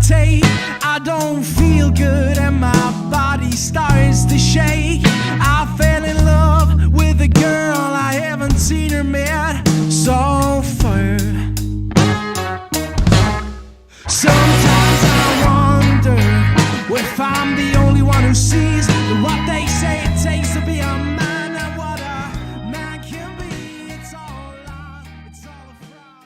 take. I don't feel good and my body starts to shake. I fell in love with a girl, I haven't seen her met so far. Sometimes I wonder if I'm the only one who sees what they say it takes to be a man, and what a man can be. It's all a lie, it's all a fraud.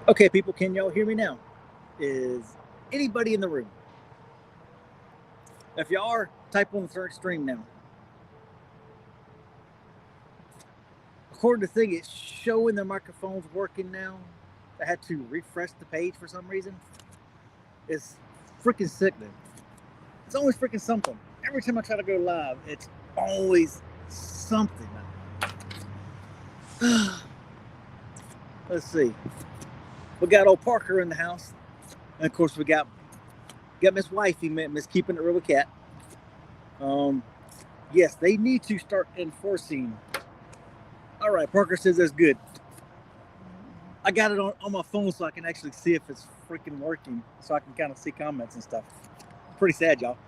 Okay, people, can y'all hear me now? Is anybody in the room? If y'all are, type on the third stream now. According to the thing, it's showing the microphone's working now. I had to refresh the page for some reason. It's freaking sickening. It's always freaking something. Every time I try to go live, it's always something. Let's see. We got old Parker in the house. And of course we got Miss Wifey, Miss Keeping It Real with Cat. Yes, they need to start enforcing. All right, Parker says that's good. I got it on my phone so I can actually see if it's freaking working, so I can kind of see comments and stuff. Pretty sad, y'all.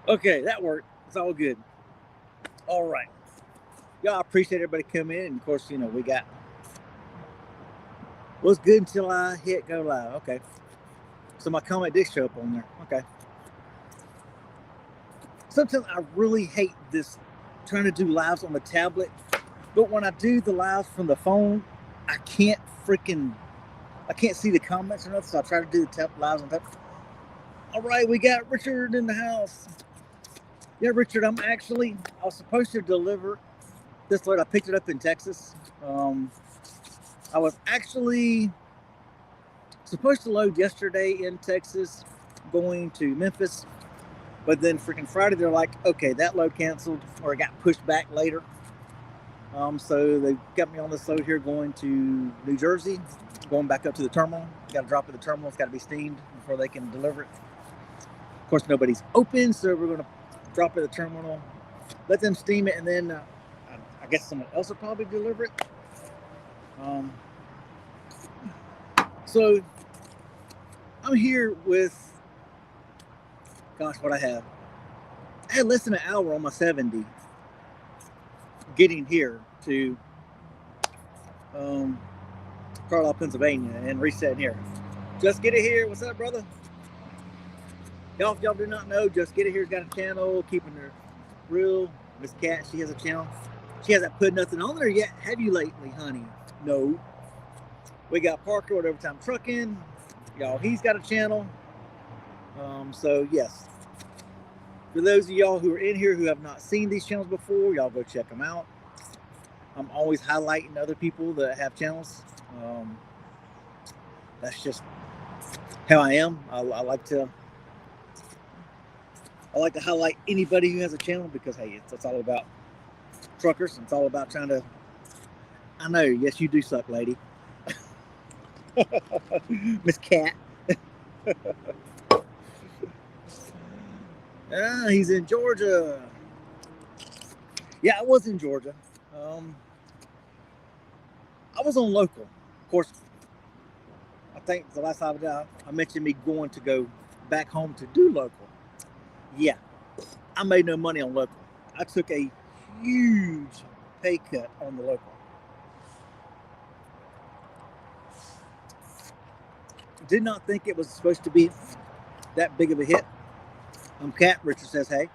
Okay, that worked. It's all good. All right. Y'all, I appreciate everybody coming in. And of course, you know, we got what's good until I hit go live. Okay. So my comment did show up on there. Okay. Sometimes I really hate this trying to do lives on the tablet, but when I do the lives from the phone, I can't see the comments or nothing, so I try to do the lives on top. All right, we got Richard in the house. Yeah, Richard, I was supposed to deliver this load. I picked it up in Texas. I was actually supposed to load yesterday in Texas, going to Memphis, but then freaking Friday they're like, okay, that load canceled, or it got pushed back later. So they got me on this load here going to New Jersey, going back up to the terminal. Got to drop at the terminal. It's got to be steamed before they can deliver it. Of course, nobody's open, so we're going to drop at the terminal, let them steam it, and then I guess someone else will probably deliver it. So I'm here with, gosh, what I had less than an hour on my 70 getting here to Carlisle, Pennsylvania, and resetting here. Just Get It Here. What's up, brother? Y'all do not know, Just Get It Here's got a channel, keeping her real. Miss Cat, she has a channel. She hasn't put nothing on there yet. Have you lately, honey? No. We got Parker with Overtime Trucking. Y'all, he's got a channel. So yes, for those of y'all who are in here who have not seen these channels before, y'all go check them out. I'm always highlighting other people that have channels. That's just how I am. I like to highlight anybody who has a channel, because hey, it's all about truckers. It's all about trying to. I know, yes, you do suck, lady. Miss Cat. He's in Georgia. Yeah, I was in Georgia. I was on local. Of course, I think the last time I mentioned me going to go back home to do local. Yeah, I made no money on local. I took a huge pay cut on the local. Did not think it was supposed to be that big of a hit. Cat Richard says, hey.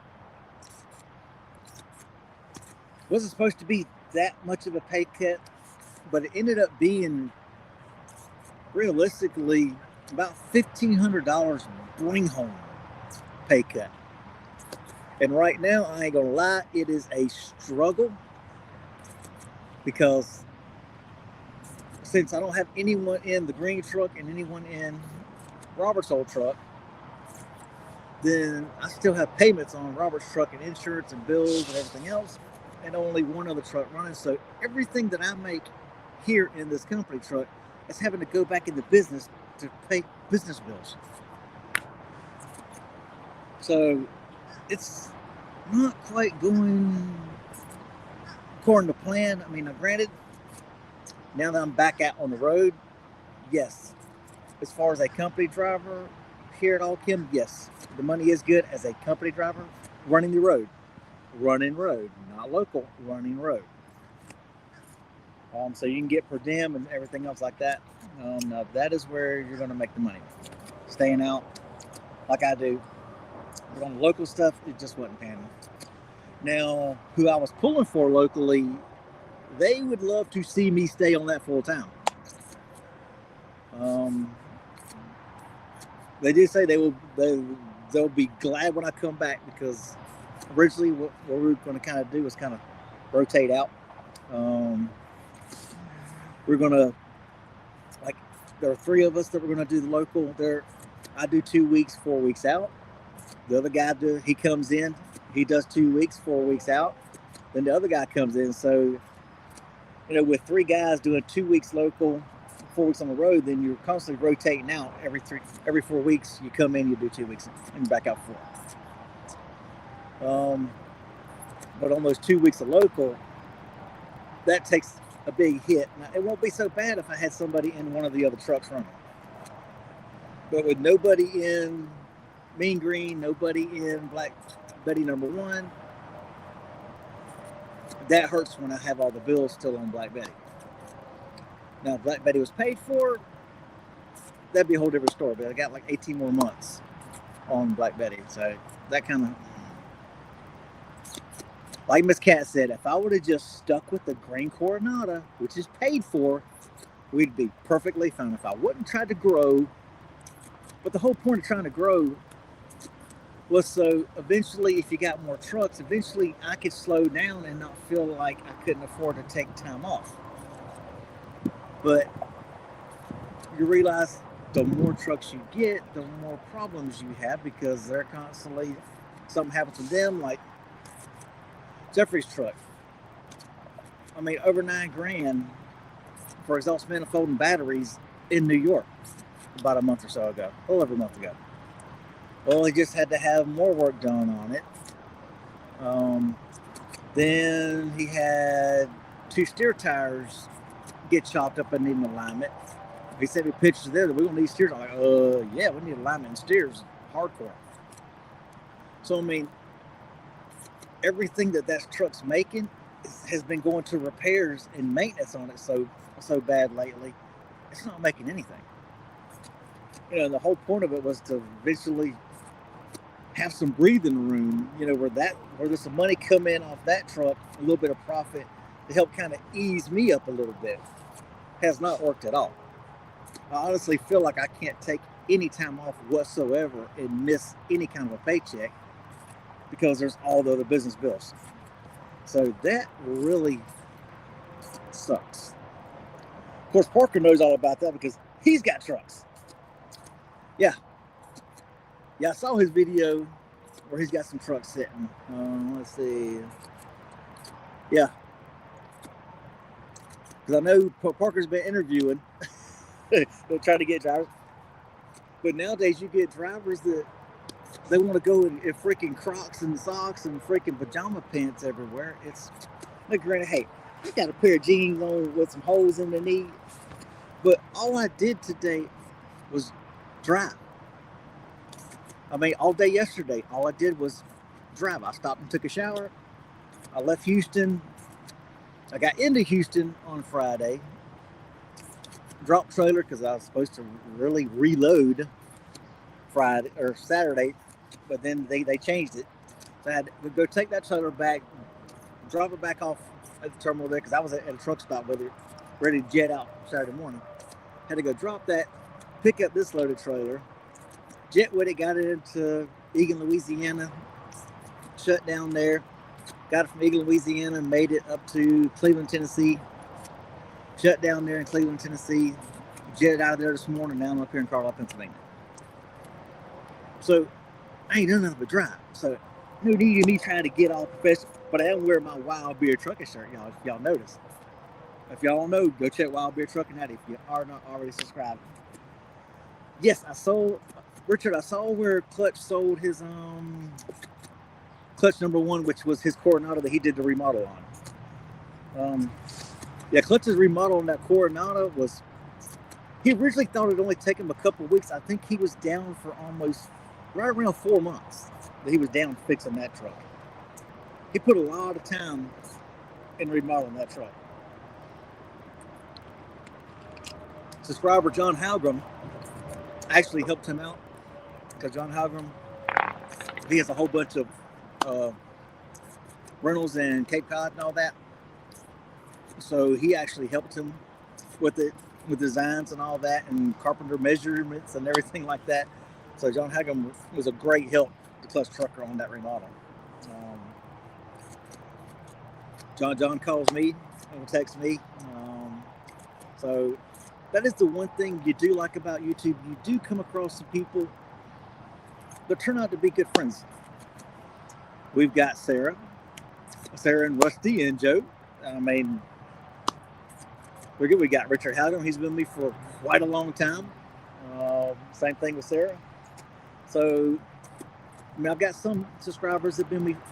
Wasn't supposed to be that much of a pay cut, but it ended up being realistically about $1,500 bring home pay cut. And right now, I ain't gonna lie, it is a struggle, because since I don't have anyone in the green truck and anyone in Robert's old truck, then I still have payments on Robert's truck and insurance and bills and everything else, and only one other truck running. So everything that I make here in this company truck is having to go back into business to pay business bills. So it's not quite going according to plan. I mean, granted, now that I'm back out on the road, yes, as far as a company driver here at Allkim, yes, the money is good as a company driver running the road. Running road, not local, running road. So you can get per diem and everything else like that. That is where you're going to make the money. Staying out like I do, but on the local stuff, it just wasn't panning. Now, who I was pulling for locally, they would love to see me stay on that full time. They did say they'll be glad when I come back, because originally what we were going to kind of do was kind of rotate out. We're going to, like, there are 3 of us that we're going to do the local. I do 2 weeks, 4 weeks out. The other guy he comes in, he does 2 weeks, 4 weeks out. Then the other guy comes in. So, with 3 guys doing 2 weeks local, 4 weeks on the road, then you're constantly rotating out. Every 4 weeks, you come in, you do 2 weeks, and back out 4. But on those 2 weeks of local, that takes a big hit. Now, it won't be so bad if I had somebody in one of the other trucks running. But with nobody in Mean Green, nobody in Black Betty number 1, that hurts when I have all the bills still on Black Betty. Now, if Black Betty was paid for, that'd be a whole different story. But I got like 18 more months on Black Betty. So that kind of, like Miss Cat said, if I would have just stuck with the Green Coronado, which is paid for, we'd be perfectly fine if I wouldn't try to grow. But the whole point of trying to grow was so eventually, if you got more trucks, eventually I could slow down and not feel like I couldn't afford to take time off. But you realize the more trucks you get, the more problems you have because they're constantly, something happens to them, like Jeffrey's truck. I mean, over $9,000 for exhaust manifold and batteries in New York about a month or so ago, a little over a month ago. Well, he just had to have more work done on it. Then he had 2 steer tires get chopped up and need an alignment. He sent me pictures there that we don't need steers. I'm like, yeah, we need alignment and steers, hardcore. So, I mean, everything that truck's making has been going to repairs and maintenance on it so bad lately. It's not making anything. You know, the whole point of it was to eventually have some breathing room, you know, where there's some money come in off that truck, a little bit of profit to help kind of ease me up a little bit. Has not worked at all. I honestly feel like I can't take any time off whatsoever and miss any kind of a paycheck because there's all the other business bills. So that really sucks. Of course, Parker knows all about that because he's got trucks. Yeah, I saw his video where he's got some trucks sitting. Let's see. Yeah. Because I know Parker's been interviewing. They'll try to get drivers. But nowadays you get drivers that they want to go in freaking Crocs and socks and freaking pajama pants everywhere. It's like, granted, hey, I got a pair of jeans on with some holes in the knee. But all I did today was drive. I mean, all day yesterday, all I did was drive. I stopped and took a shower. I left Houston. I got into Houston on Friday. Dropped trailer because I was supposed to really reload Friday or Saturday, but then they changed it. So I had to go take that trailer back, drop it back off at the terminal there because I was at a truck stop with it, ready to jet out Saturday morning. Had to go drop that, pick up this loaded trailer, jet with it, got it into Eagan, Louisiana, shut down there, got it from Eagan, Louisiana, made it up to Cleveland, Tennessee, shut down there in Cleveland, Tennessee, jetted out of there this morning, now I'm up here in Carlisle, Pennsylvania. So I ain't doing nothing but drive. So no need of me trying to get all professional, but I am wearing my Wild Beer Trucking shirt, y'all, if y'all notice. If y'all don't know, go check Wild Beer Trucking out if you are not already subscribed. Yes, I saw where Clutch sold his Clutch number 1, which was his Coronado that he did the remodel on. Yeah, Clutch's remodel on that Coronado was, he originally thought it'd only take him a couple of weeks. I think he was down for almost right around 4 months that he was down fixing that truck. He put a lot of time in remodeling that truck. Subscriber John Halgram actually helped him out because John Halgram, he has a whole bunch of rentals in Cape Cod and all that. So he actually helped him with it, with designs and all that, and carpenter measurements and everything like that. So John Halgram was a great help to Clutch Trucker on that remodel. John calls me and texts me. So that is the one thing you do like about YouTube. You do come across some people that turn out to be good friends. We've got Sarah and Rusty and Joe. I mean, we're good. We got Richard Halgram. He's been with me for quite a long time. Same thing with Sarah. So, I mean, I've got some subscribers that have been with me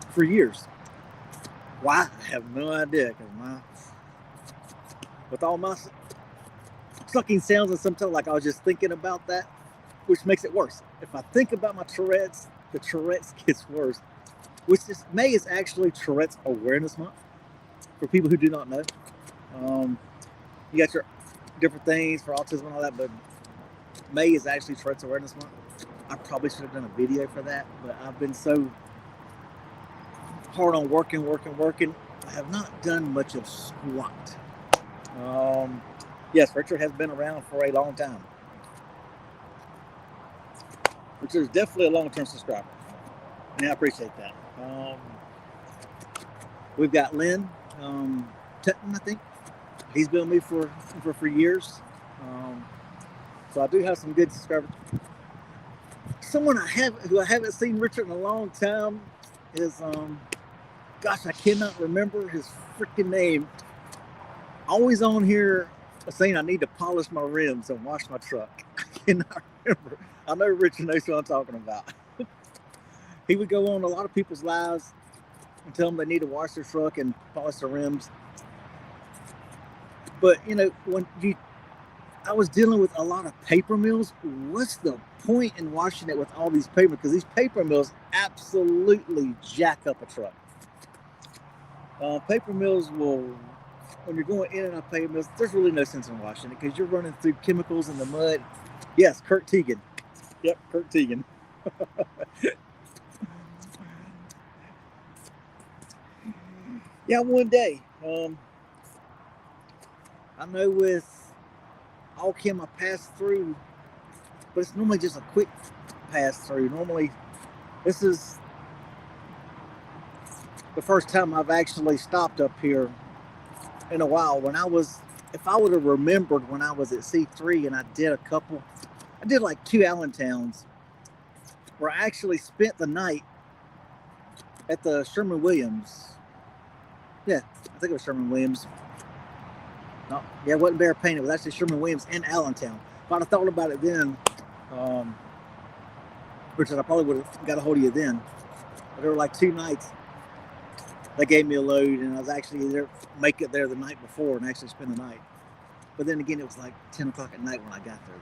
for years. Why? I have no idea. With all my sucking sounds and sometimes, like I was just thinking about that, which makes it worse. If I think about my Tourette's, the Tourette's gets worse. Which is, May is actually Tourette's Awareness Month for people who do not know. You got your different things for autism and all that, but May is actually Tourette's Awareness Month. I probably should have done a video for that, but I've been so hard on working. I have not done much of squat. Yes, Richard has been around for a long time. Richard is definitely a long-term subscriber, and I appreciate that. We've got Lynn Tutton, I think. He's been with me for years. So I do have some good subscribers. Someone who I haven't seen Richard in a long time is gosh, I cannot remember his freaking name. Always on here saying I need to polish my rims and wash my truck. I cannot remember. I know Richard knows what I'm talking about. He would go on a lot of people's lives and tell them they need to wash their truck and polish their rims. But you know, I was dealing with a lot of paper mills. What's the point in washing it with all these paper? Because these paper mills absolutely jack up a truck. Paper mills will, when you're going in and out of paper mills, there's really no sense in washing it because you're running through chemicals in the mud. Yes, Kurt Teagan. Yep, Kurt Teagan. Yeah, one day. I know with all chem I pass through, but it's normally just a quick pass through. Normally, this is the first time I've actually stopped up here in a while. If I would have remembered when I was at C3 and I did like 2 Allentowns where I actually spent the night at the Sherman-Williams. Yeah, I think it was Sherman-Williams. No, yeah, it wasn't Bear Paint. It was actually Sherman-Williams and Allentown. If I'd have thought about it then, which I probably would have got a hold of you then. But there were like 2 nights they gave me a load, and I was actually there, make it there the night before and actually spend the night. But then again, it was like 10 o'clock at night when I got there.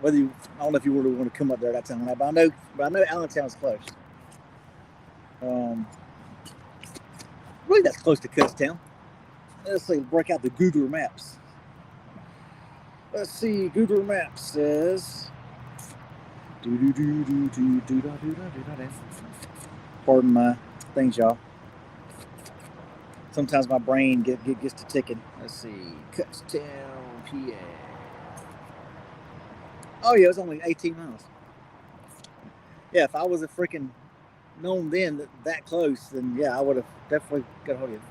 I don't know if you would want to come up there that time, but I know Allentown's close. Really, that's close to Kutztown. Let's see, break out the Google Maps. Let's see, Google Maps says. Pardon my things, y'all. Sometimes my brain gets to ticking. Let's see, Kutztown, PA. Oh yeah, it was only 18 miles. Yeah, if I was a freaking known then that close, then yeah, I would have definitely got a hold of you.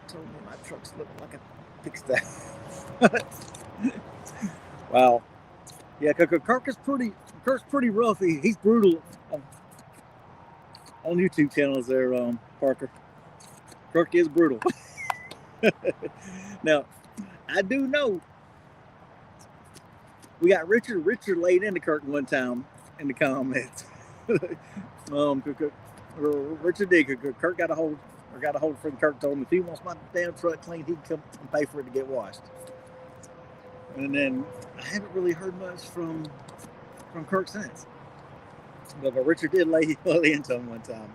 Told me my trucks look like a pigsty. Wow. Yeah, Kirk's pretty rough. He's brutal on YouTube channels there, Parker. Kirk is brutal. Now, I do know we got Richard laid into Kirk one time in the comments. Richard did. Kirk got a hold from Kirk. Told him if he wants my damn truck cleaned, he'd come and pay for it to get washed. And then I haven't really heard much from Kirk since. But Richard did lay into him one time.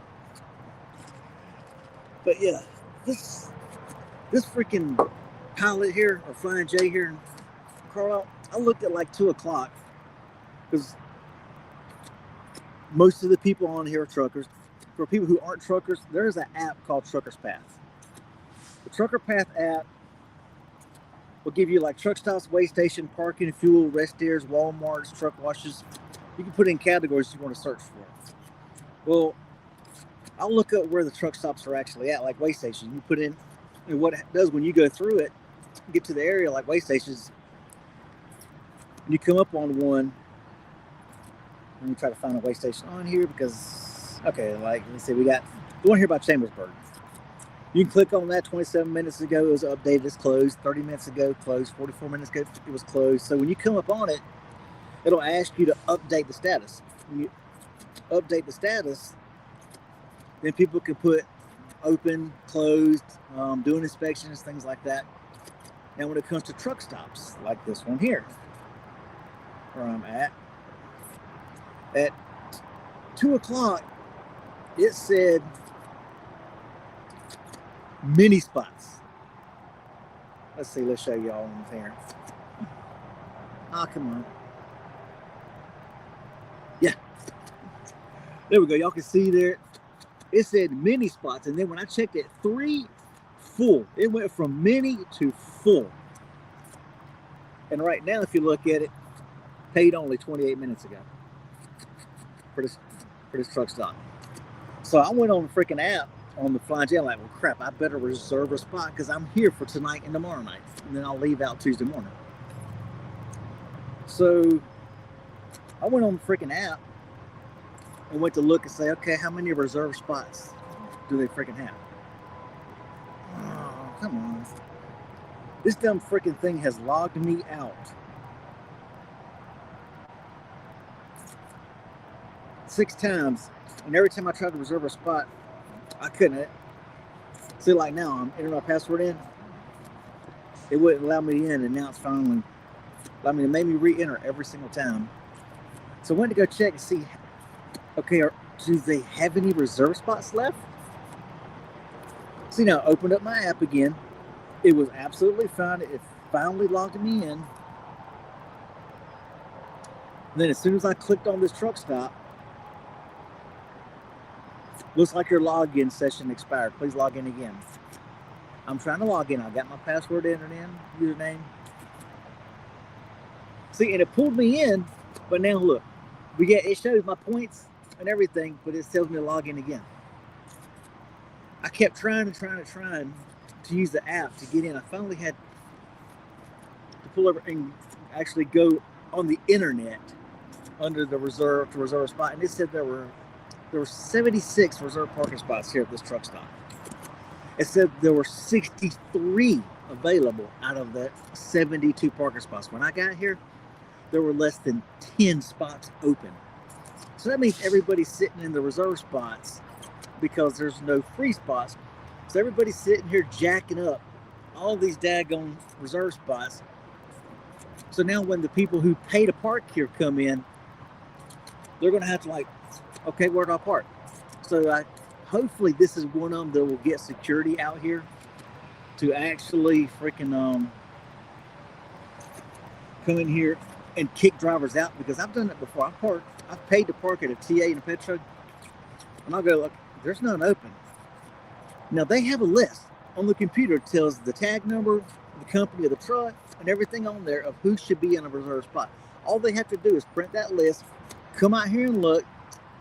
But yeah, this freaking pilot here, or Flying J here in Carlisle, I looked at like 2 o'clock because most of the people on here are truckers. For people who aren't truckers, there's an app called Trucker's Path. The Trucker Path app will give you like truck stops, weigh station, parking, fuel, rest areas, Walmarts, truck washes. You can put in categories you want to search for. Well, I'll look up where the truck stops are actually at, like weigh stations. You put in, and what it does when you go through it, get to the area like weigh stations, and you come up on one, and you try to find a weigh station on here because, okay, like, let's see, we got the one here by Chambersburg. You can click on that. 27 minutes ago, it was updated, it's closed. 30 minutes ago, closed. 44 minutes ago, it was closed. So when you come up on it, it'll ask you to update the status. When you update the status, then people can put open, closed, doing inspections, things like that. Now, when it comes to truck stops, like this one here, where I'm at 2 o'clock, it said mini spots. Let's see, let's show y'all in here. Oh, come on. Yeah. There we go. Y'all can see there. It said mini spots, and then when I checked it, 3 full. It went from mini to full. And right now, if you look at it, paid only 28 minutes ago for this truck stop. So I went on the freaking app on the Flying J. I'm like, well, crap, I better reserve a spot because I'm here for tonight and tomorrow night. And then I'll leave out Tuesday morning. So I went on the freaking app and went to look and say, okay, how many reserved spots do they freaking have? Oh, come on. This dumb freaking thing has logged me out 6 times, and every time I tried to reserve a spot, I couldn't. See, like now, I'm entering my password in. It wouldn't allow me in, and now it's finally allowed me to make me re-enter every single time. So I went to go check and see, okay, do they have any reserve spots left? See, now I opened up my app again. It was absolutely fine. It finally logged me in. And then as soon as I clicked on this truck stop, looks like your login session expired. Please log in again. I'm trying to log in. I got my password entered in, username. See, and it pulled me in, but now look, it shows my points and everything, but it tells me to log in again. I kept trying to use the app to get in. I finally had to pull over and actually go on the internet under the reserve spot, and it said there were 76 reserved parking spots here at this truck stop. It said there were 63 available out of the 72 parking spots. When I got here, there were less than 10 spots open. So that means everybody's sitting in the reserve spots because there's no free spots. So everybody's sitting here jacking up all these daggone reserve spots. So now when the people who pay to park here come in, they're going to have to like, okay, where do I park? So hopefully this is one of them that will get security out here to actually freaking come in here and kick drivers out, because I've done it before. I've paid to park at a TA and a Petro, and I'll go, look, there's none open. Now they have a list on the computer that tells the tag number, the company of the truck, and everything on there of who should be in a reserved spot. All they have to do is print that list, come out here and look,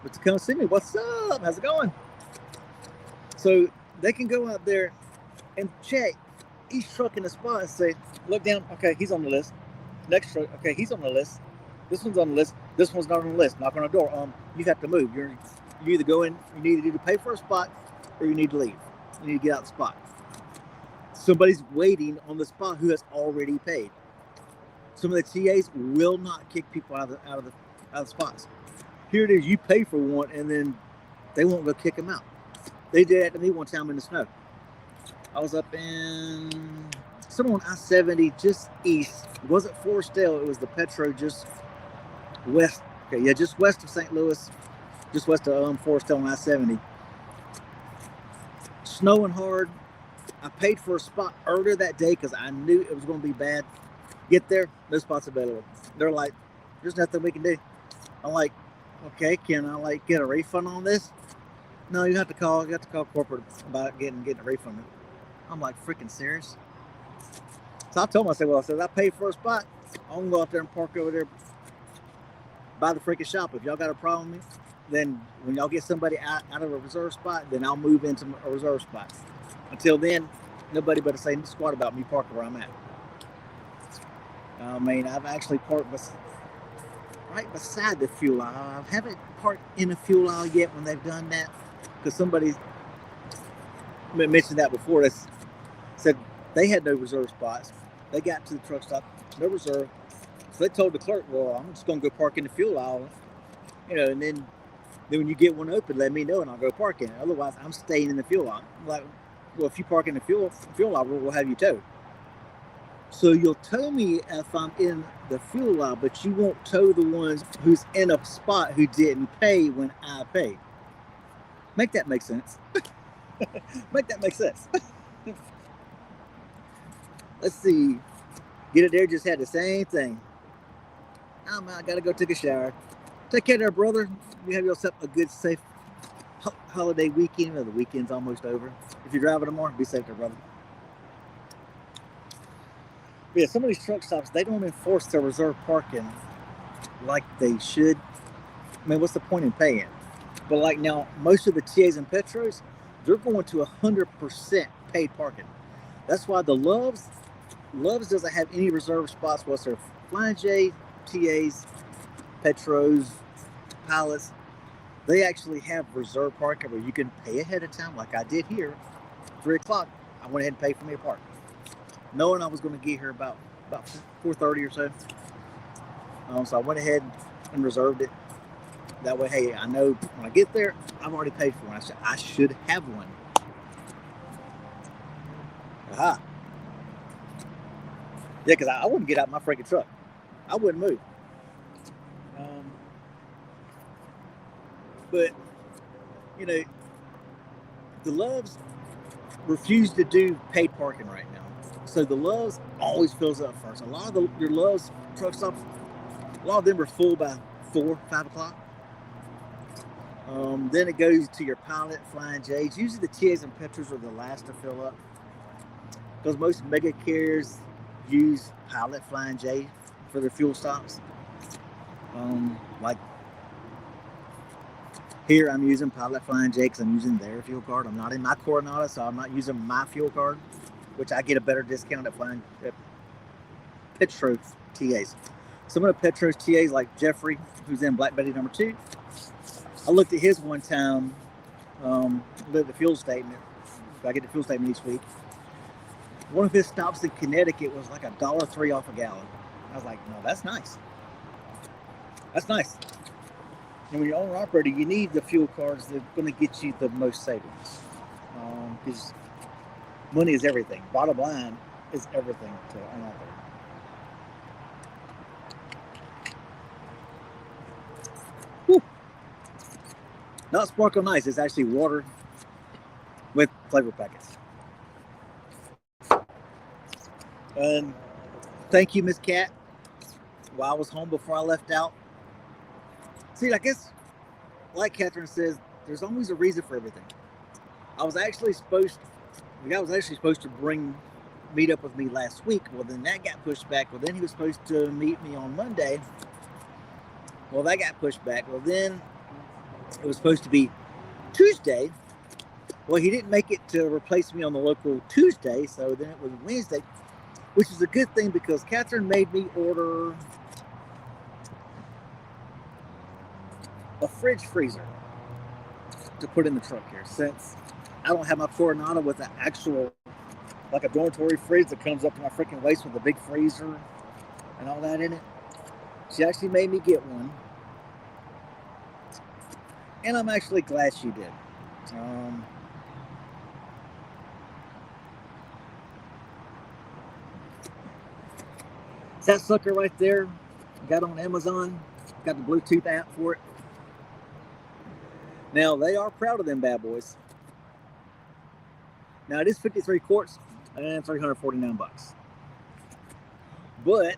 but to come see me, what's up? How's it going? So they can go out there and check each truck in the spot and say, look down, okay, he's on the list. Next truck, okay, he's on the list. This one's on the list. This one's not on the list. Knock on the door. You have to move. You either go in, you need to either pay for a spot, or you need to leave. You need to get out of the spot. Somebody's waiting on the spot who has already paid. Some of the TAs will not kick people out of the spots. Here it is, you pay for one, and then they won't go kick them out. They did that to me one time in the snow. I was up in somewhere on I-70, just east. It wasn't Forestdale, it was the Petro just west. Okay, yeah, just west of St. Louis, just west of Forestdale on I-70. Snowing hard. I paid for a spot earlier that day because I knew it was going to be bad. Get there, no spots available. They're like, there's nothing we can do. I'm like, okay, can I like get a refund on this? No, you have to call corporate about getting a refund. I'm like, freaking serious? So I told myself, well, I paid for a spot. I'm gonna go out there and park over there by the freaking shop. If y'all got a problem with me, then when y'all get somebody out of a reserve spot, then I'll move into a reserve spot. Until then, nobody better say squat about me parking where I'm at. I mean, I've actually parked right beside the fuel aisle. I haven't parked in a fuel aisle yet when they've done that, because somebody mentioned that before. They said they had no reserve spots. They got to the truck stop, no reserve. So they told the clerk, well, I'm just going to go park in the fuel aisle. And then when you get one open, let me know and I'll go park in it. Otherwise, I'm staying in the fuel aisle. I'm like, well, if you park in the fuel aisle, we'll have you towed. So you'll tow me if I'm in the fuel aisle, but you won't tow the ones who's in a spot who didn't pay when I paid. Make that make sense. Make that make sense. Let's see. Get it there, just had the same thing. Oh man, I gotta go take a shower. Take care there, brother. You have yourself a good, safe holiday weekend. The weekend's almost over. If you're driving tomorrow, be safe there, brother. Yeah, some of these truck stops, they don't enforce their reserve parking like they should. I mean, what's the point in paying? But like now, most of the TAs and Petros, they're going to 100% paid parking. That's why the Loves doesn't have any reserve spots whatsoever. Flying J, TAs, Petros, pilots, they actually have reserve parking where you can pay ahead of time, like I did here. 3 o'clock, I went ahead and paid for me a park, knowing I was going to get here about 4:30 or so. So I went ahead and reserved it. That way, hey, I know when I get there, I've already paid for one. I should have one. Aha. Yeah, because I wouldn't get out my freaking truck. I wouldn't move. But, you know, the Loves refuse to do paid parking right now. So the Loves always fills up first. A lot of your Loves truck stops, a lot of them are full by 4, 5 o'clock. Then it goes to your Pilot, Flying J's. Usually the TAs and Petros are the last to fill up, because most mega carriers use Pilot, Flying J for their fuel stops. Like here, I'm using Pilot, Flying J because I'm using their fuel card. I'm not in my Coronado, so I'm not using my fuel card, which I get a better discount at Flying Petros TAs. Some of the Petros TAs, like Jeffrey, who's in Black Betty number 2, I looked at his one time, looked at the fuel statement. I get the fuel statement each week. One of his stops in Connecticut was like $1.03 off a gallon. I was like, no, that's nice. That's nice. And when you're owner operator, you need the fuel cards that are going to get you the most savings. Because money is everything. Bottom line is everything to an owner operator. Whew. Not sparkling ice, it's actually water with flavor packets. And thank you, Miss Cat. While I was home before I left out. See, I guess, like Catherine says, there's always a reason for everything. The guy was actually supposed to meet up with me last week. Well, then that got pushed back. Well, then he was supposed to meet me on Monday. Well, that got pushed back. Well, then it was supposed to be Tuesday. Well, he didn't make it to replace me on the local Tuesday, so then it was Wednesday, which is a good thing because Catherine made me order a fridge freezer to put in the truck here, since I don't have my Coronado with an actual, like a dormitory fridge that comes up to my freaking waist with a big freezer and all that in it. She actually made me get one, and I'm actually glad she did. That sucker right there, got on Amazon, got the Bluetooth app for it. Now, they are proud of them bad boys. Now, it is 53 quarts and $349. But,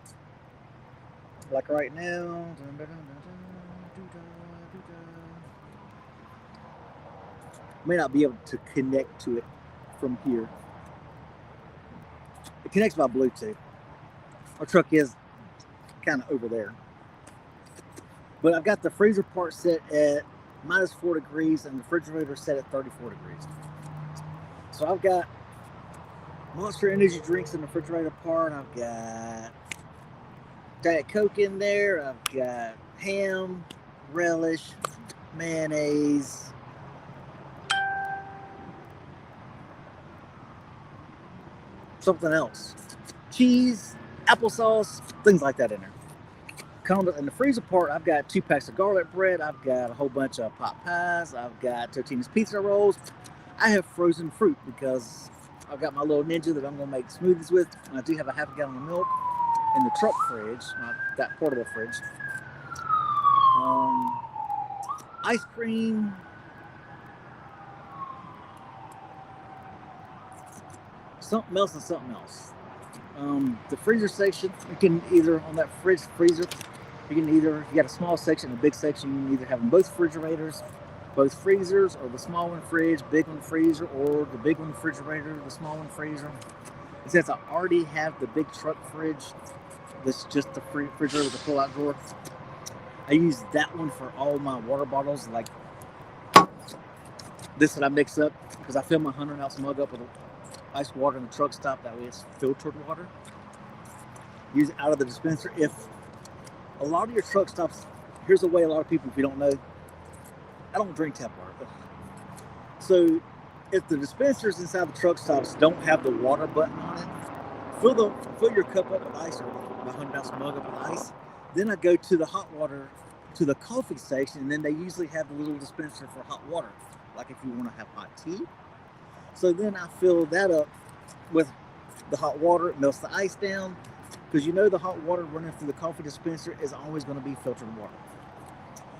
like right now, may not be able to connect to it from here. It connects by Bluetooth. Our truck is kind of over there. But I've got the freezer part set at -4 degrees and the refrigerator set at 34 degrees. So I've got Monster Energy drinks in the refrigerator part. I've got Diet Coke in there. I've got ham, relish, mayonnaise, something else, cheese, applesauce, things like that in there. In the freezer part, I've got 2 packs of garlic bread. I've got a whole bunch of pot pies. I've got Totino's pizza rolls. I have frozen fruit because I've got my little Ninja that I'm going to make smoothies with. And I do have a half a gallon of milk in the truck fridge, not that portable fridge. Ice cream. Something else and something else. The freezer section, you can either, on that freezer, you can either, if you got a small section and a big section, you can either have them both refrigerators, both freezers, or the small one fridge, big one freezer, or the big one refrigerator, the small one freezer. And since I already have the big truck fridge, that's just the refrigerator with the pull-out drawer, I use that one for all my water bottles, like this that I mix up, because I fill my 100-ounce mug up with ice water in the truck stop. That way it's filtered water. Use it out of the dispenser. If a lot of your truck stops, here's a way a lot of people, if you don't know, I don't drink tap water. So if the dispensers inside the truck stops don't have the water button on it, fill your cup up with ice, or my 100-ounce mug up with ice. Then I go to the hot water, to the coffee station, and then they usually have the little dispenser for hot water, like if you want to have hot tea. So then I fill that up with the hot water. It melts the ice down, because you know the hot water running through the coffee dispenser is always going to be filtered water.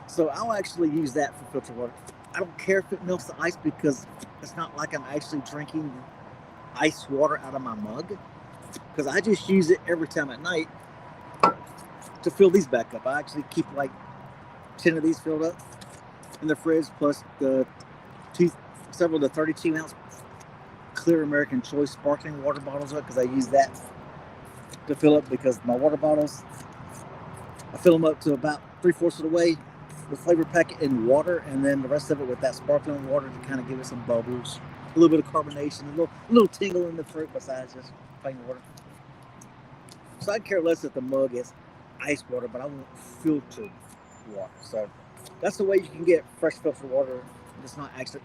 So I'll actually use that for filtered water. I don't care if it melts the ice, because it's not like I'm actually drinking ice water out of my mug, because I just use it every time at night to fill these back up. I actually keep like 10 of these filled up in the fridge, plus several of the 32-ounce clear American Choice sparkling water bottles up, because I use that to fill up, because my water bottles, I fill them up to about 3/4 of the way with flavor packet and water, and then the rest of it with that sparkling water to kind of give it some bubbles, a little bit of carbonation, a little tingle in the throat besides just plain water. So I care less if the mug is ice water, but I want filtered water. So that's the way you can get fresh filtered water. It's not actually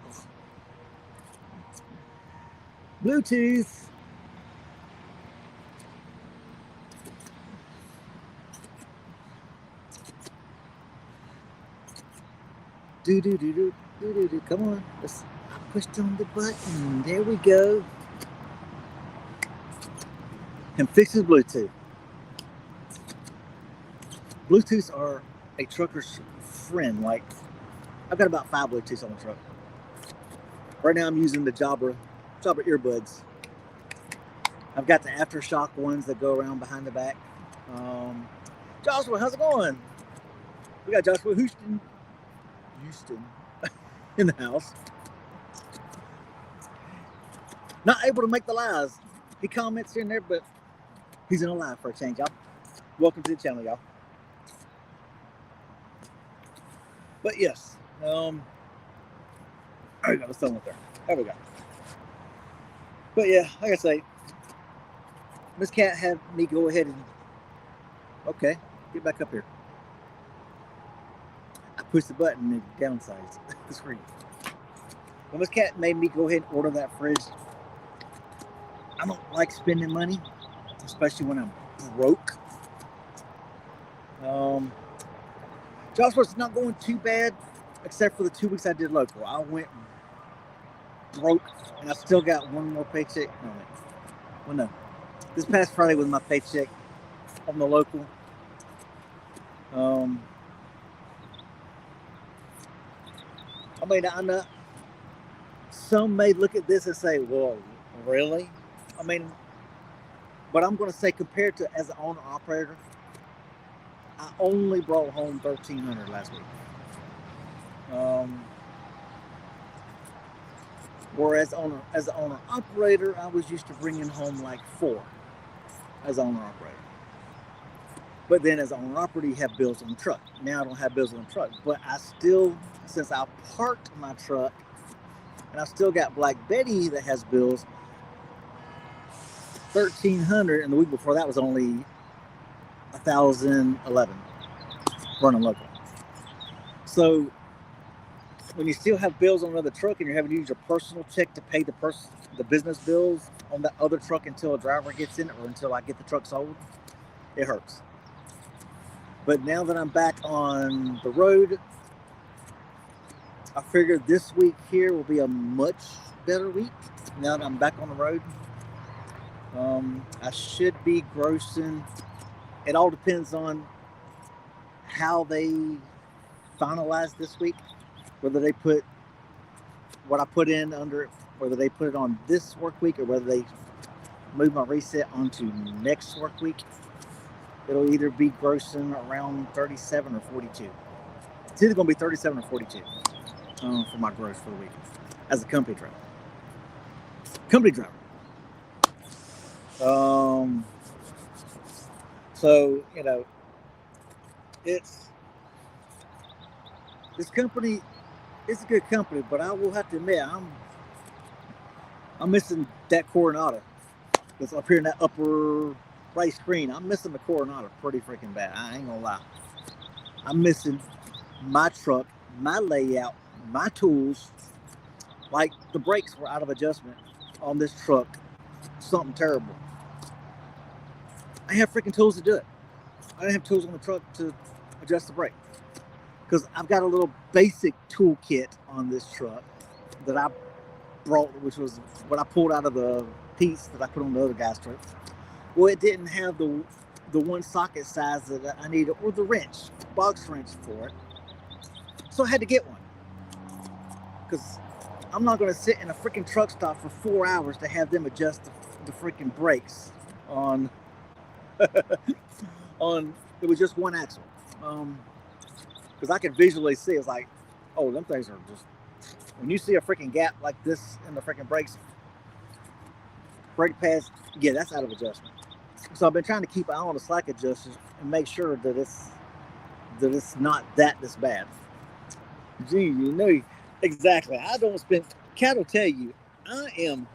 Bluetooth. Do. Come on. I pushed on the button. There we go. And fixes Bluetooth. Bluetooths are a trucker's friend. Like, I've got about 5 Bluetooths on the truck. Right now I'm using the Jabra earbuds. I've got the aftershock ones that go around behind the back. Joshua, how's it going? We got Joshua Houston in the house. Not able to make the lives. He comments here and there, but he's in a live for a change, y'all. Welcome to the channel, y'all. But yes, there we go, the sun went there. There we go. But yeah, like I say, Miss Cat had me go ahead and, okay, get back up here. I pushed the button and it downsized the screen. Well, Miss Cat made me go ahead and order that fridge. I don't like spending money, especially when I'm broke. Joshua's not going too bad, except for the 2 weeks I did local. I went broke, and I still got one more paycheck. No. This past Friday was my paycheck on the local. I mean, I know some may look at this and say, well, really? I mean, but I'm going to say, compared to as an owner-operator, I only brought home $1,300 last week. Whereas as an owner-operator, I was used to bringing home like 4 as an owner-operator. But then as an owner-operator, you have bills on the truck. Now I don't have bills on the truck, but I still, since I parked my truck, and I still got Black Betty that has bills, $1,300, and the week before that was only $1,011 running local. So when you still have bills on another truck and you're having to use your personal check to pay the business bills on that other truck until a driver gets in it or until I get the truck sold, it hurts. But now that I'm back on the road, I figured this week here will be a much better week now that I'm back on the road. I should be grossing. It all depends on how they finalize this week, whether they put what I put in under it, whether they put it on this work week or whether they move my reset onto next work week. It'll either be grossing around 37 or 42. It's either going to be 37 or 42 for my gross for the week as a company driver. So it's this company. It's a good company, but I will have to admit I'm missing that Coronado that's up here in that upper right screen. I'm missing the Coronado pretty freaking bad. I ain't gonna lie. I'm missing my truck, my layout, my tools. Like the brakes were out of adjustment on this truck. Something terrible. I have freaking tools to do it. I didn't have tools on the truck to adjust the brake because I've got a little basic toolkit on this truck that I brought, which was what I pulled out of the piece that I put on the other guy's truck. Well, it didn't have the one socket size that I needed, or the wrench, box wrench for it. So I had to get one because I'm not going to sit in a freaking truck stop for 4 hours to have them adjust the freaking brakes on on. It was just one axle, because I could visually see. It's like, oh, them things are just. When you see a freaking gap like this in the freaking brakes, brake pads, yeah, that's out of adjustment. So I've been trying to keep an eye on the slack adjusters and make sure that it's not this bad. Gee, exactly. I don't spend. Cat will tell you, I am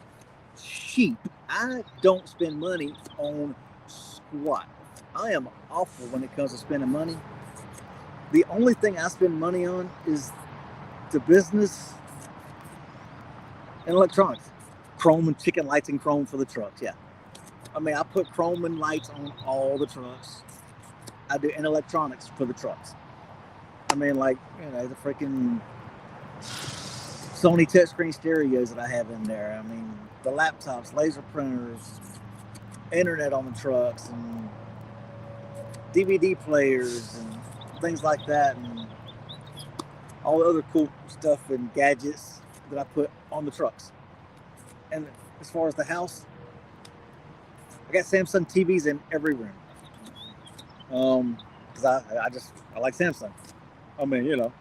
cheap. I don't spend money on squat. I am awful when it comes to spending money. The only thing I spend money on is the business and electronics. Chrome and chicken lights and chrome for the trucks, yeah. I mean, I put chrome and lights on all the trucks. I do, and electronics for the trucks. I mean, like, the freaking Sony touchscreen stereos that I have in there. I mean, the laptops, laser printers, internet on the trucks, and DVD players, and things like that, and all the other cool stuff and gadgets that I put on the trucks. And as far as the house, I got Samsung TVs in every room. Because I like Samsung. I mean,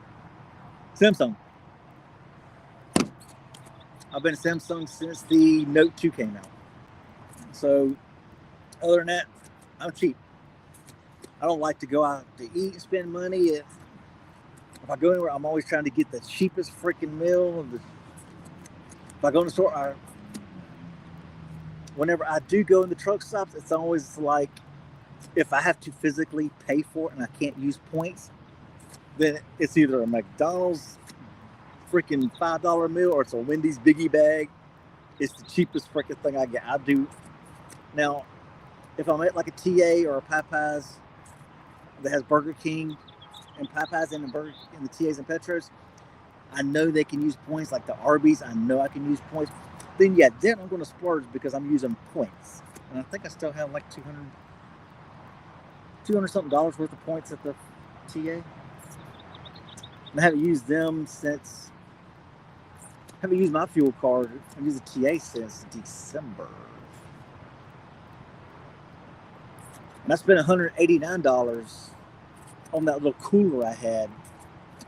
Samsung. I've been a Samsung since the Note 2 came out. So, other than that, I'm cheap. I don't like to go out to eat and spend money. If I go anywhere, I'm always trying to get the cheapest freaking meal. If I go in the store, whenever I do go in the truck stops, it's always like, if I have to physically pay for it and I can't use points, then it's either a McDonald's freaking $5 meal or it's a Wendy's biggie bag. It's the cheapest freaking thing I get. I do. Now, if I'm at like a TA or a Popeyes that has Burger King and Popeyes and the TAs and Petros, I know they can use points. Like the Arby's, I know I can use points. Then yeah, then I'm going to splurge because I'm using points. And I think I still have like $200 something worth of points at the TA. And I haven't used them since. I haven't used my fuel card. I've used the TA since December. And I spent $189 on that little cooler I had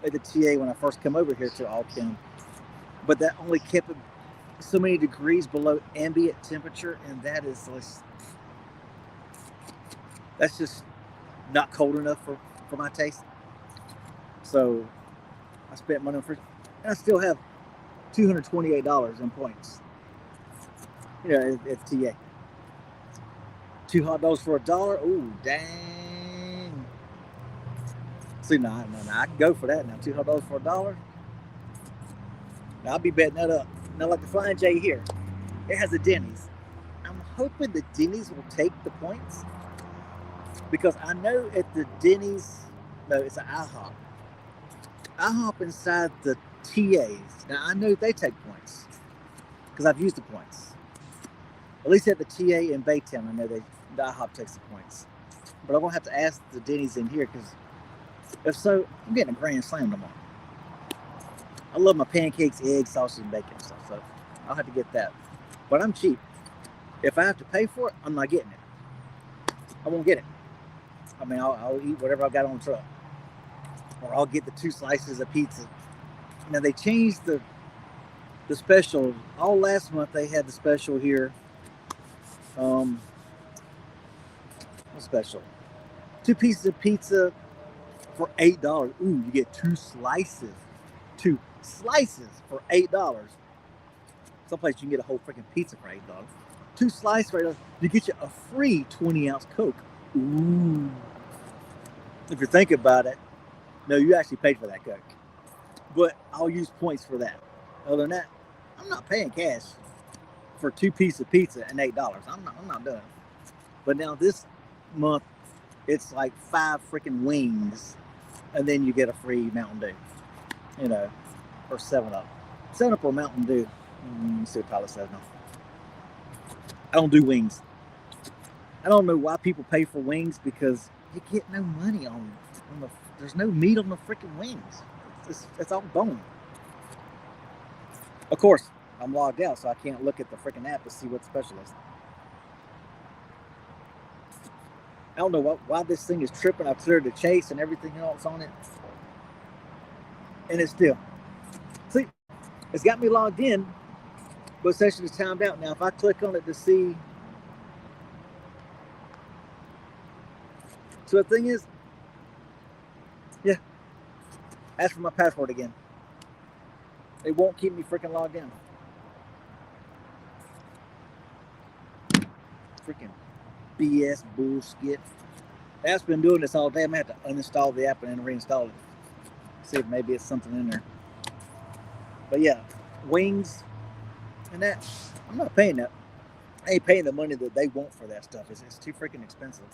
at the TA when I first came over here to Alkin. But that only kept it so many degrees below ambient temperature, and that's just not cold enough for my taste. So I spent money on fridge, and I still have $228 in points. At TA. 2 hot dogs for $1. Ooh, dang. See, no, I can go for that now. 2 hot dogs for $1. Now I'll be betting that up. Now, like the Flying J here, it has a Denny's. I'm hoping the Denny's will take the points, because I know at the Denny's, no, it's an IHOP. IHOP inside the TAs. Now I know they take points because I've used the points. At least at the TA in Baytown, I know the IHOP takes the points. But I'm gonna have to ask the Denny's in here, because if so, I'm getting a grand slam tomorrow. I love my pancakes, eggs, sausage, and bacon and stuff, so I'll have to get that. But I'm cheap. If I have to pay for it, I'm not getting it. I won't get it. I mean, I'll eat whatever I've got on the truck. Or I'll get the 2 slices of pizza. Now, they changed the special. All last month, they had the special here What's special? 2 pieces of pizza for $8. Ooh, you get 2 slices. 2 slices for $8. Someplace you can get a whole freaking pizza for $8. 2 slices for $8. You get you a free 20-ounce Coke. Ooh. If you think about it, no, you actually paid for that Coke. But I'll use points for that. Other than that, I'm not paying cash for 2 pieces of pizza and $8. I'm not doing it. But now this month, it's like 5 freaking wings, and then you get a free Mountain Dew, you know, or 7-Up. 7-Up or Mountain Dew. Let's see what Tyler says now. I don't do wings. I don't know why people pay for wings, because you get no money on the. There's no meat on the freaking wings. It's all bone. Of course, I'm logged out, so I can't look at the freaking app to see what special is. I don't know why this thing is tripping. I've cleared the chase and everything else on it, and it's still. See, it's got me logged in, but session is timed out. Now, if I click on it to see, so the thing is, yeah, ask for my password again. It won't keep me freaking logged in. Freaking BS bullshit. The app's been doing this all day. I'm gonna have to uninstall the app and then reinstall it. See if maybe it's something in there. But yeah, wings and that, I'm not paying that. I ain't paying the money that they want for that stuff. It's too freaking expensive.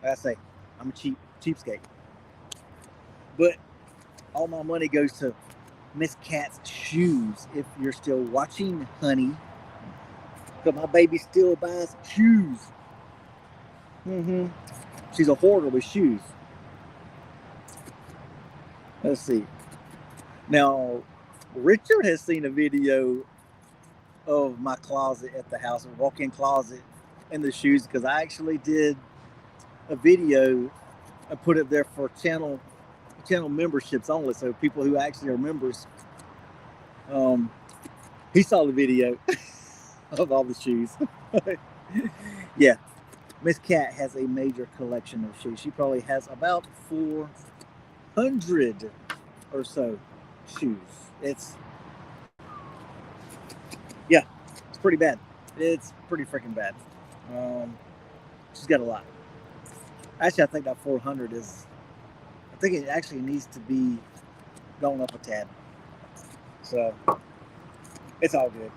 Like I say, I'm a cheapskate. But all my money goes to Miss Cat's shoes. If you're still watching, honey, because my baby still buys shoes. She's a hoarder with shoes. Let's see. Now, Richard has seen a video of my closet at the house, a walk-in closet, and the shoes, because I actually did a video. I put it there for channel memberships only, so people who actually are members. He saw the video of all the shoes. Yeah, Miss Cat has a major collection of shoes. She probably has about 400 or so shoes. It's pretty bad. It's pretty freaking bad. She's got a lot. Actually, I think that 400 is, I think it actually needs to be going up a tad. So it's all good.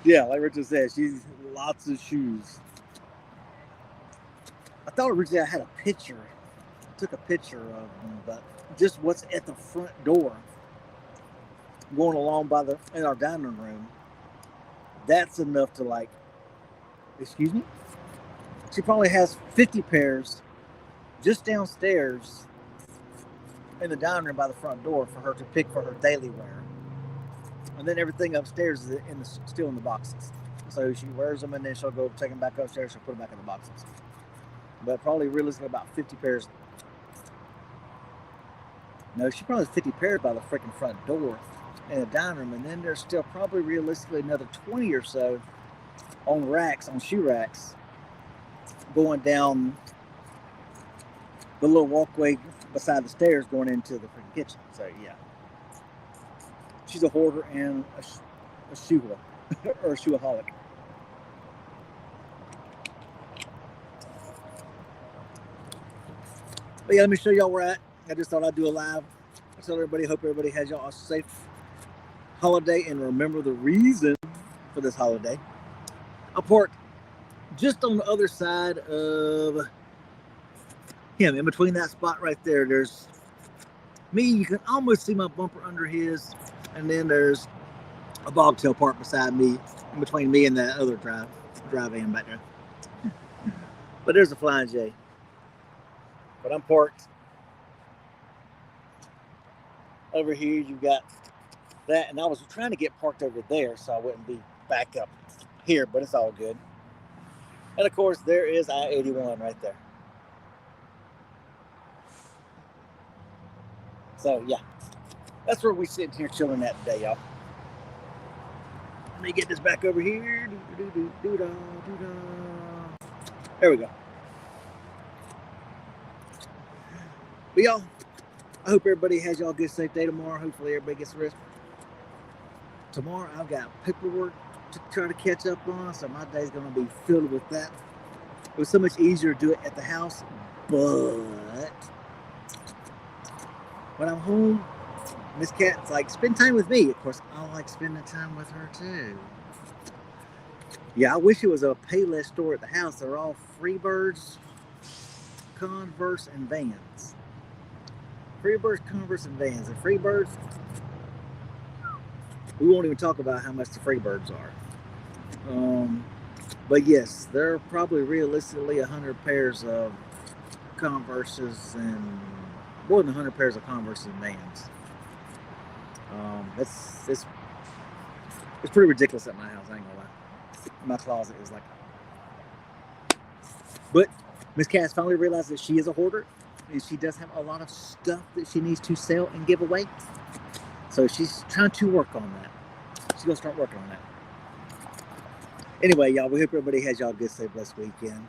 Yeah, like Richard said, she's lots of shoes. I thought originally I had a picture. I took a picture of them, but just what's at the front door, going along in our dining room, that's enough to, like, excuse me? She probably has 50 pairs just downstairs in the dining room by the front door for her to pick for her daily wear. And then everything upstairs is still in the boxes. So she wears them, and then she'll go take them back upstairs. She'll put them back in the boxes. But probably realistically about 50 pairs. No, she probably has 50 pairs by the freaking front door in the dining room. And then there's still probably realistically another 20 or so on shoe racks, going down the little walkway beside the stairs going into the freaking kitchen. So yeah, she's a hoarder and a shoe or a shoeaholic. But yeah, let me show y'all where at. I just thought I'd do a live. I tell everybody, hope everybody has y'all a safe holiday, and remember the reason for this holiday. I parked just on the other side of him, in between that spot right there. There's me. You can almost see my bumper under his, and then there's a bobtail parked beside me, in between me and that other drive van back there. But there's a Flying J. But I'm parked over here. You've got that, and I was trying to get parked over there so I wouldn't be back up here, but it's all good. And of course, there is I-81 right there. So yeah, that's where we sitting here chilling at today, y'all. Let me get this back over here. There we go. But y'all, I hope everybody has y'all a good, safe day tomorrow. Hopefully everybody gets rest. Tomorrow I've got paperwork to try to catch up on, so my day's going to be filled with that. It was so much easier to do it at the house, but when I'm home, Miss Cat's like, spend time with me. Of course, I like spending time with her too. Yeah, I wish it was a Payless store at the house. They're all Freebirds, Converse, and Vans. Freebirds, Converse, and Vans. And Freebirds, we won't even talk about how much the Freebirds are. But yes, there are probably realistically 100 pairs of Converses and more than 100 pairs of Converse and Vans. It's pretty ridiculous at my house, I ain't gonna lie. My closet is like, but Miss Cass finally realized that she is a hoarder and she does have a lot of stuff that she needs to sell and give away. So she's trying to work on that. She's gonna start working on that. Anyway, y'all, we hope everybody has y'all a good, safe, blessed weekend.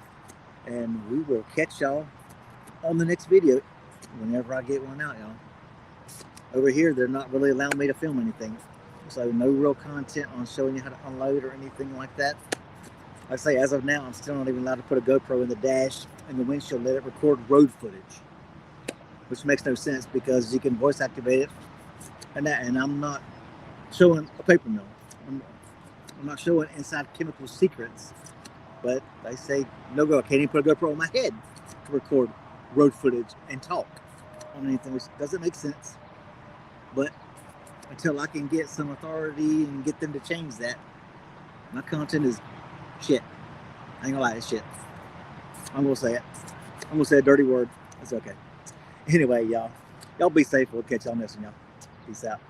And we will catch y'all on the next video whenever I get one out, y'all. Over here, they're not really allowing me to film anything. So no real content on showing you how to unload or anything like that. Like I say, as of now, I'm still not even allowed to put a GoPro in the dash and the windshield, let it record road footage. Which makes no sense because you can voice activate it and that, and I'm not showing a paper mill. I'm not showing inside chemical secrets. But they say, no go, I can't even put a GoPro on my head to record road footage and talk on anything, which doesn't make sense. But until I can get some authority and get them to change that, my content is shit. I ain't gonna lie, it's shit. I'm gonna say it. I'm gonna say a dirty word. It's okay. Anyway, y'all be safe. We'll catch y'all next one, y'all. Peace out.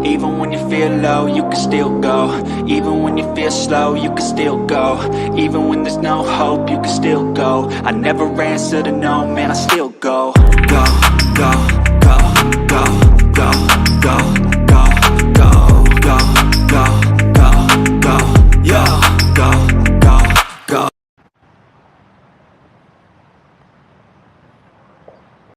Even when you feel low, you can still go. Even when you feel slow, you can still go. Even when there's no hope, you can still go. I never answer to no, man, I still go. Go, go, go, go, go, go, go, go, go, go, go, go, yo, go.